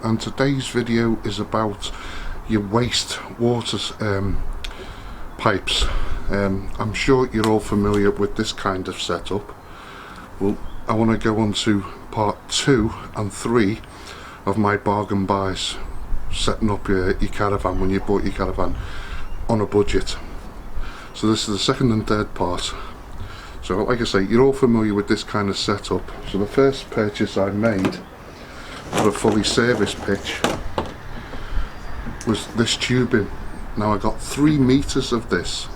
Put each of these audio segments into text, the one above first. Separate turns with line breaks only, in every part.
and today's video is about your waste water pipes. I'm sure you're all familiar with this kind of setup. Well, I want to go on to part 2 and 3 of my bargain buys, setting up your caravan when you bought your caravan on a budget. So this is the second and third part. So like I say, you're all familiar with this kind of setup. So the first purchase I made for a fully serviced pitch was this tubing. Now I got 3 meters of this.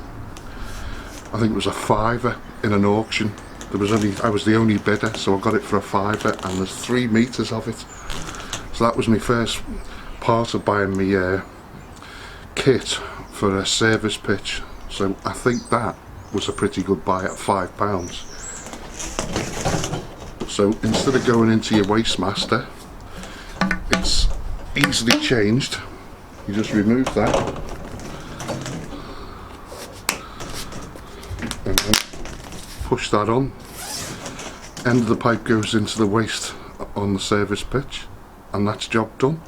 I think it was a £5 in an auction. I was the only bidder, so I got it for a £5, and there's 3 meters of it. So that was my first part of buying my kit for a service pitch. So I think that was a pretty good buy at £5. So instead of going into your Wastemaster, it's easily changed. You just remove that and then push that on. End of the pipe goes into the waste on the service pitch, and that's job done.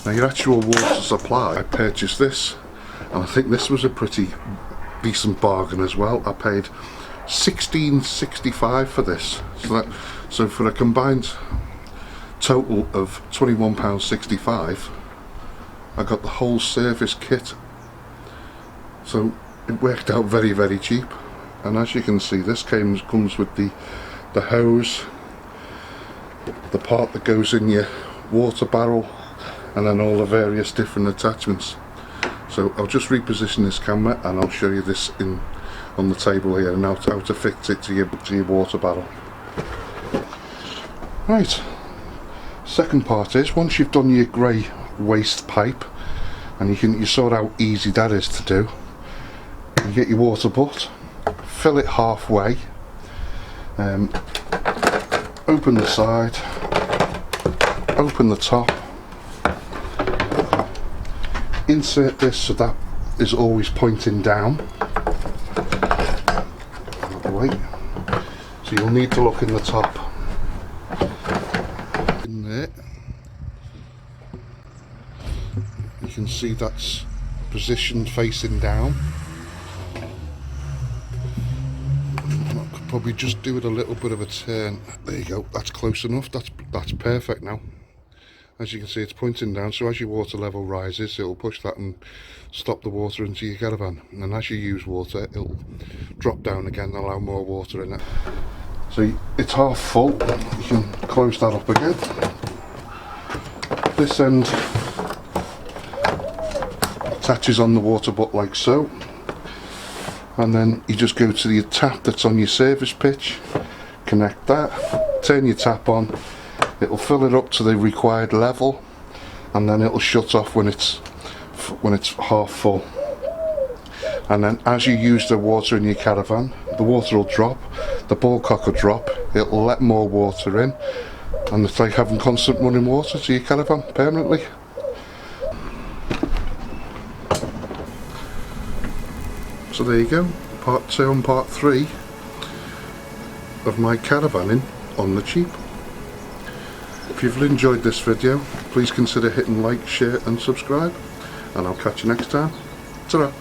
Now your actual water supply, I purchased this, and I think this was a pretty decent bargain as well. I paid £16.65 for this, so for a combined total of £21.65, I got the whole service kit. So it worked out very, very cheap. And as you can see, this comes with the hose, the part that goes in your water barrel, and then all the various different attachments. So I'll just reposition this camera and I'll show you this on the table here, and how to fit it to your water barrel. Right, second part is, once you've done your grey waste pipe, and you saw how easy that is to do, you get your water butt, fill it halfway, open the side, open the top, insert this so that is always pointing down. Out the way. So you'll need to look in the top. In there, you can see that's positioned facing down. I could probably just do it a little bit of a turn. There you go, that's close enough. That's perfect now. As you can see, it's pointing down, so as your water level rises, it'll push that and stop the water into your caravan. And as you use water, it'll drop down again and allow more water in it. So it's half full. You can close that up again. This end attaches on the water butt like so. And then you just go to the tap that's on your service pitch, connect that, turn your tap on. It'll fill it up to the required level, and then it'll shut off when it's half full. And then as you use the water in your caravan, the water will drop, the ball cock will drop, it'll let more water in, and it's like having constant running water to your caravan permanently. So there you go, part 2 and part 3 of my caravaning on the cheap. If you've enjoyed this video, please consider hitting like, share and subscribe, and I'll catch you next time. Ta-ra!